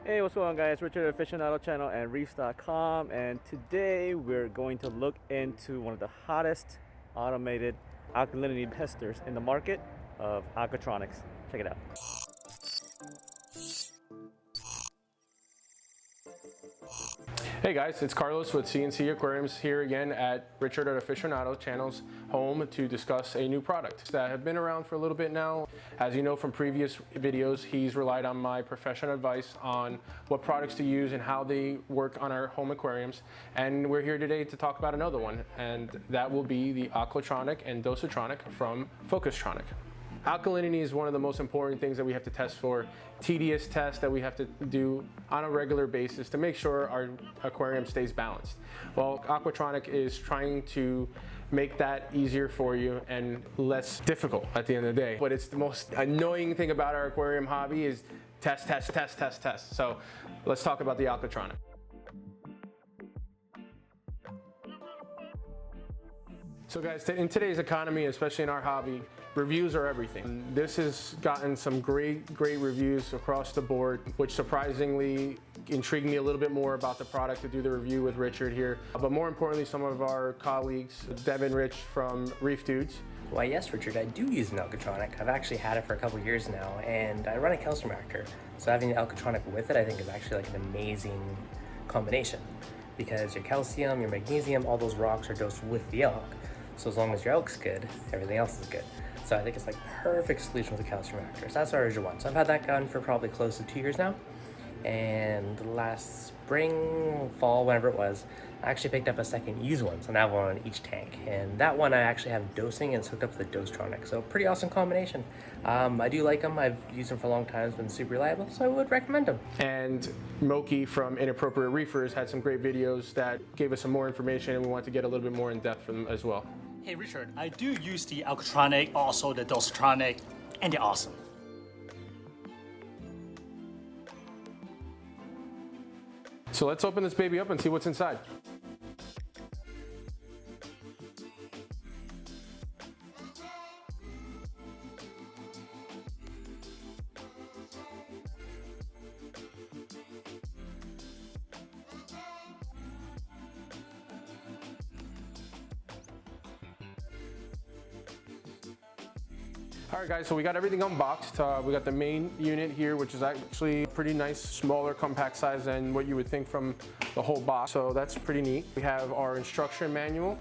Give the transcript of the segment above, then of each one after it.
Hey, what's going on, guys? Richard Aficionado channel and reefs.com, and today we're going to look into one of the hottest automated alkalinity testers in the market of Alkatronics. Check it out. Hey guys, it's Carlos with CNC Aquariums here again at Richard Aficionado channel's home to discuss a new product that have been around for a little bit now. As you know from previous videos, he's relied on my professional advice on what products to use and how they work on our home aquariums. And we're here today to talk about another one, and that will be the Alkatronic and bothersome from Focustronic. Alkalinity is one of the most important things that we have to test for, tedious test that we have to do on a regular basis to make sure our aquarium stays balanced. Well, Aquatronic is trying to make that easier for you and less difficult at the end of the day. But it's the most annoying thing about our aquarium hobby is test, test, test, test, test. So let's talk about the Alkatronic. So guys, in today's economy, especially in our hobby, reviews are everything. This has gotten some great reviews across the board, which surprisingly intrigued me a little bit more about the product to do the review with Richard here. But more importantly, some of our colleagues, Deb and Rich from Reef Dudes. Why yes, Richard, I do use an Alkatronic. I've actually had it for a couple years now, and I run a calcium reactor. So having the Alkatronic with it, I think is actually like an amazing combination, because your calcium, your magnesium, all those rocks are dosed with the elk. So as long as your elk's good, everything else is good. So I think it's like perfect solution with the calcium reactor. So that's our original one. So I've had that gun for probably close to 2 years now. And last spring, fall, whenever it was, I actually picked up a second used one. So now one on each tank. And that one I actually have dosing and it's hooked up to the Dostronic. So pretty awesome combination. I do like them. I've used them for a long time. It's been super reliable. So I would recommend them. And Moki from Inappropriate Reefers had some great videos that gave us some more information, and we want to get a little bit more in depth from them as well. Hey Richard, I do use the Alkatronic, also the Dostronic, and they're awesome. So let's open this baby up and see what's inside. Alright guys, so we got everything unboxed. We got the main unit here, which is actually pretty nice, smaller, compact size than what you would think from the whole box. So that's pretty neat. We have our instruction manual.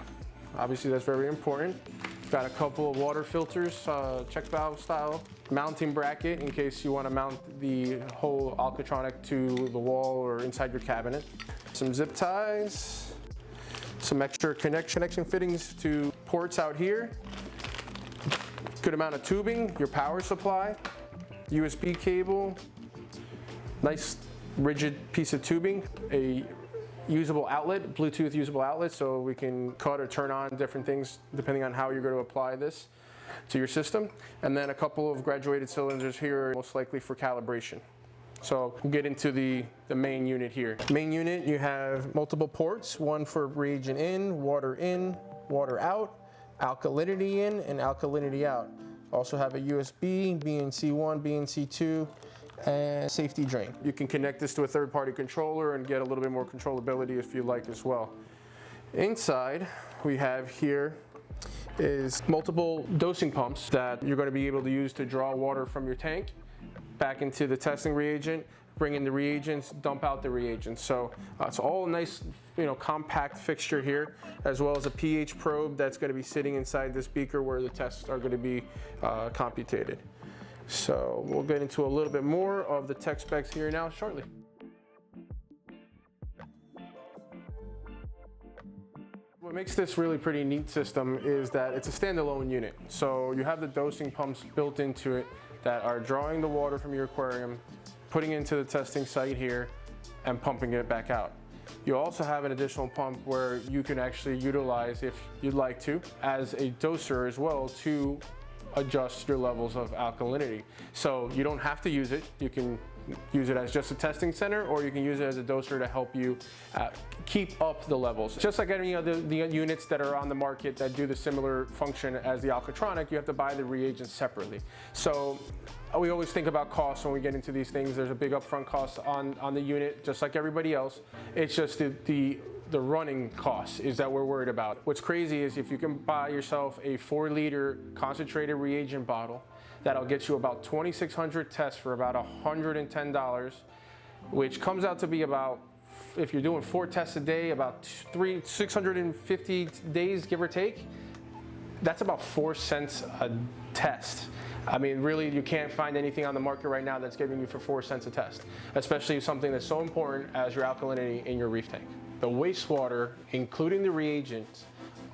Obviously that's very important. We've got a couple of water filters, check valve style. Mounting bracket in case you want to mount the whole Alkatronic to the wall or inside your cabinet. Some zip ties. Some extra connection fittings to ports out here. Good amount of tubing, your power supply, USB cable, nice rigid piece of tubing, a usable outlet, Bluetooth usable outlet, so we can cut or turn on different things depending on how you're going to apply this to your system. And then a couple of graduated cylinders here, most likely for calibration. So we'll get into the main unit here. Main unit, you have multiple ports, one for reagent in, water out, alkalinity in and alkalinity out. Also have a USB, BNC1, BNC2, and safety drain. You can connect this to a third-party controller and get a little bit more controllability if you like as well. Inside, we have here is multiple dosing pumps that you're going to be able to use to draw water from your tank back into the testing reagent, bring in the reagents, dump out the reagents. So it's all a nice, compact fixture here, as well as a pH probe that's going to be sitting inside this beaker where the tests are going to be computed. So we'll get into a little bit more of the tech specs here now shortly. What makes this really pretty neat system is that it's a standalone unit. So you have the dosing pumps built into it that are drawing the water from your aquarium, putting it into the testing site here, and pumping it back out. You also have an additional pump where you can actually utilize, if you'd like to, as a doser as well to adjust your levels of alkalinity. So you don't have to use it. You can use it as just a testing center, or you can use it as a doser to help you keep up the levels. Just like any other the units that are on the market that do the similar function as the Alkatronic, you have to buy the reagents separately. So we always think about costs when we get into these things. There's a big upfront cost on the unit, just like everybody else. It's just the running costs is that we're worried about. What's crazy is if you can buy yourself a 4-liter concentrated reagent bottle, that'll get you about 2,600 tests for about $110, which comes out to be about, if you're doing 4 tests a day, about 650 days, give or take. That's about 4 cents a test. I mean, really, you can't find anything on the market right now that's giving you for 4 cents a test, especially something that's so important as your alkalinity in your reef tank. The wastewater, including the reagents,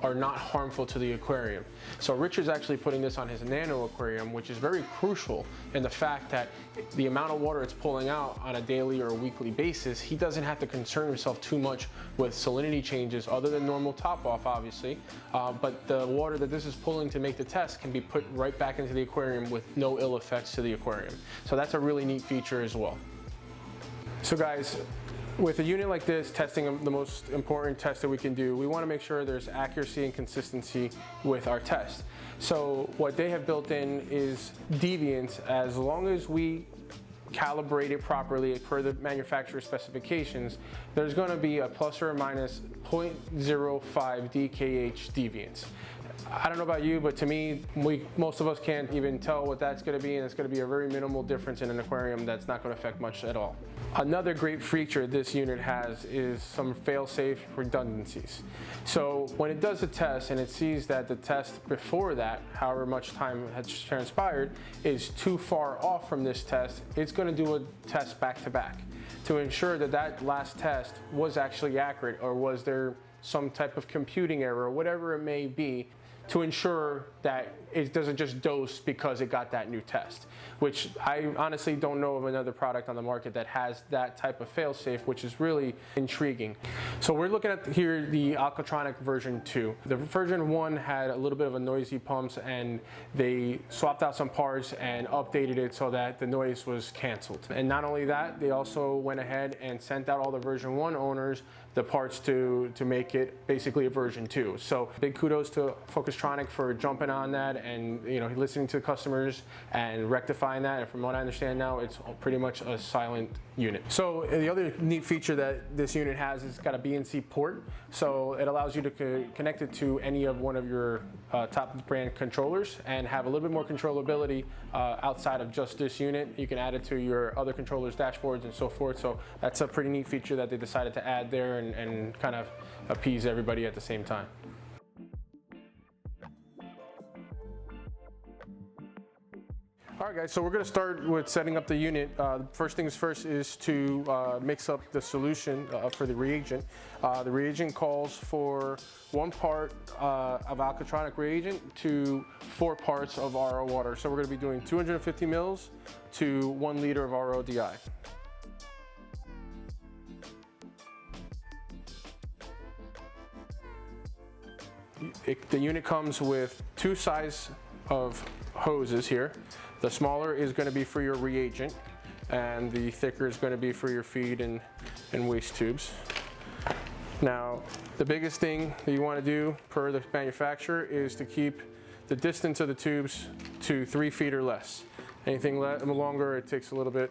are not harmful to the aquarium. So Richard's actually putting this on his nano aquarium, which is very crucial in the fact that the amount of water it's pulling out on a daily or a weekly basis, he doesn't have to concern himself too much with salinity changes other than normal top off, obviously. But the water that this is pulling to make the test can be put right back into the aquarium with no ill effects to the aquarium. So that's a really neat feature as well. So guys, with a unit like this, testing the most important test that we can do, we want to make sure there's accuracy and consistency with our test. So what they have built in is deviance. As long as we calibrate it properly per the manufacturer specifications, there's going to be a plus or minus 0.05 DKH deviance. I don't know about you, but to me, most of us can't even tell what that's going to be, and it's going to be a very minimal difference in an aquarium that's not going to affect much at all. Another great feature this unit has is some fail-safe redundancies. So when it does a test and it sees that the test before that, however much time has transpired, is too far off from this test, it's going to do a test back-to-back to ensure that that last test was actually accurate, or was there some type of computing error or whatever it may be, to ensure that it doesn't just dose because it got that new test, which I honestly don't know of another product on the market that has that type of fail-safe, which is really intriguing. So we're looking at here the Alkatronic version 2. The version 1 had a little bit of a noisy pumps, and they swapped out some parts and updated it so that the noise was canceled. And not only that, they also went ahead and sent out all the version 1 owners the parts to make it basically a version 2. So big kudos to Focustronic for jumping on that and listening to customers and rectifying that. And from what I understand now, it's pretty much a silent unit. So the other neat feature that this unit has is it's got a BNC port. So it allows you to connect it to any of one of your top brand controllers and have a little bit more controllability outside of just this unit. You can add it to your other controllers, dashboards, and so forth. So that's a pretty neat feature that they decided to add there and kind of appease everybody at the same time. All right, guys, so we're going to start with setting up the unit. First things first is to mix up the solution for the reagent. The reagent calls for 1 part of Alkatronic reagent to 4 parts of RO water. So we're going to be doing 250 mils to 1 liter of RO DI. The unit comes with 2 sizes of hoses here. The smaller is going to be for your reagent, and the thicker is going to be for your feed and waste tubes. Now, the biggest thing that you want to do per the manufacturer is to keep the distance of the tubes to 3 feet or less. Anything longer, it takes a little bit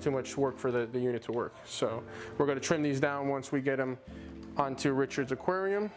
too much work for the unit to work. So we're going to trim these down once we get them onto Richard's aquarium.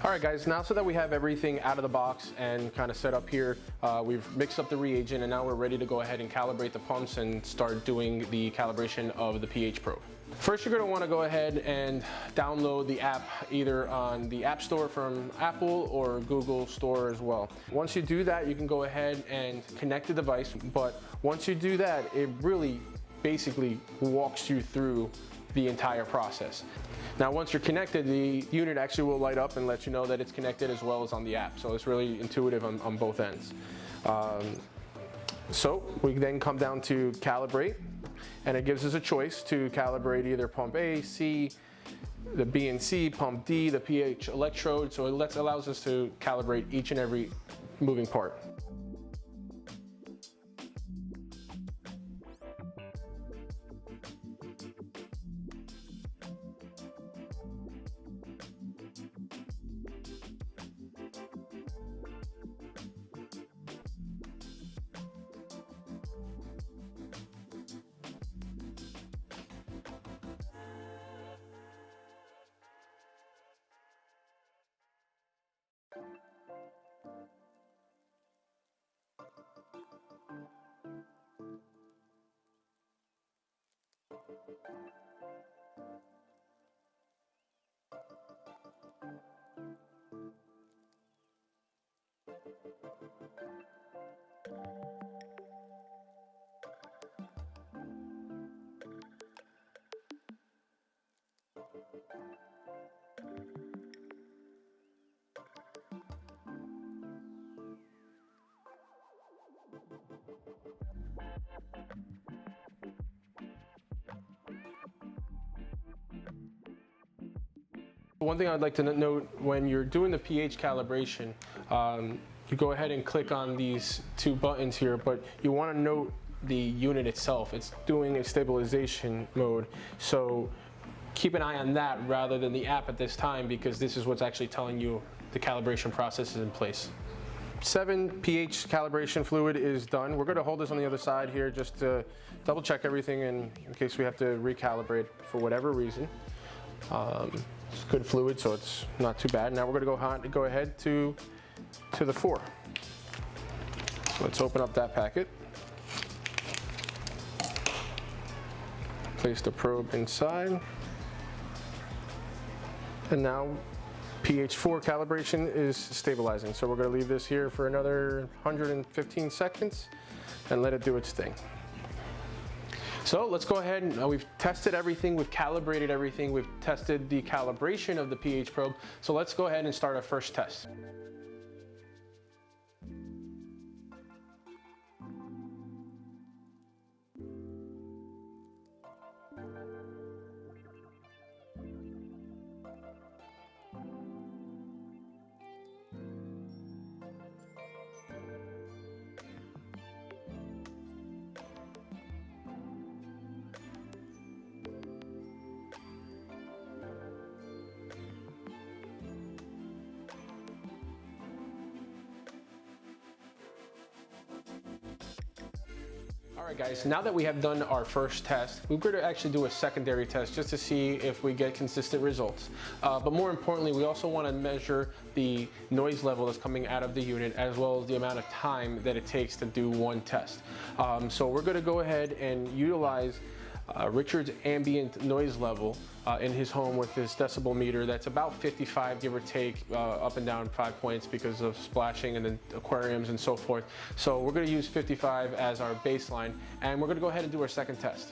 All right, guys, now so that we have everything out of the box and kind of set up here, we've mixed up the reagent, and now we're ready to go ahead and calibrate the pumps and start doing the calibration of the pH probe. First, you're going to want to go ahead and download the app either on the App Store from Apple or Google Store as well. Once you do that, you can go ahead and connect the device, but once you do that, it really basically walks you through the entire process. Now, once you're connected, the unit actually will light up and let you know that it's connected as well as on the app. So it's really intuitive on both ends. So we then come down to calibrate, and it gives us a choice to calibrate either pump A, C, the B and C, pump D, the pH electrode. So it allows us to calibrate each and every moving part. One thing I'd like to note, when you're doing the pH calibration, you go ahead and click on these two buttons here, but you want to note the unit itself. It's doing a stabilization mode, so keep an eye on that rather than the app at this time, because this is what's actually telling you the calibration process is in place. 7 pH calibration fluid is done. We're going to hold this on the other side here just to double check everything in case we have to recalibrate for whatever reason. It's good fluid, so it's not too bad. Now we're going to go ahead to the 4. So let's open up that packet. Place the probe inside. And now pH 4 calibration is stabilizing. So we're going to leave this here for another 115 seconds and let it do its thing. So let's go ahead and we've tested everything, we've calibrated everything, we've tested the calibration of the pH probe. So let's go ahead and start our first test. Alright guys, now that we have done our first test, we're going to actually do a secondary test just to see if we get consistent results. But more importantly, we also want to measure the noise level that's coming out of the unit, as well as the amount of time that it takes to do one test. So we're going to go ahead and utilize Richard's ambient noise level in his home with this decibel meter. That's about 55, give or take, up and down 5 points because of splashing and then aquariums and so forth. So we're going to use 55 as our baseline, and we're going to go ahead and do our second test.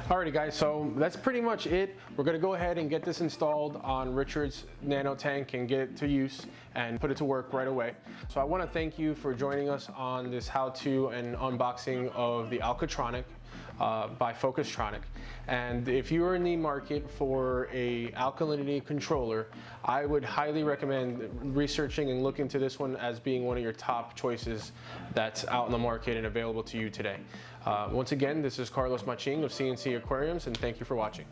Alrighty guys, so that's pretty much it. We're gonna go ahead and get this installed on Richard's nano tank and get it to use and put it to work right away. So I wanna thank you for joining us on this how-to and unboxing of the Alkatronic by Focustronic. And if you are in the market for a alkalinity controller, I would highly recommend researching and looking into this one as being one of your top choices that's out in the market and available to you today. Once again, this is Carlos Machin of CNC Aquariums, and thank you for watching.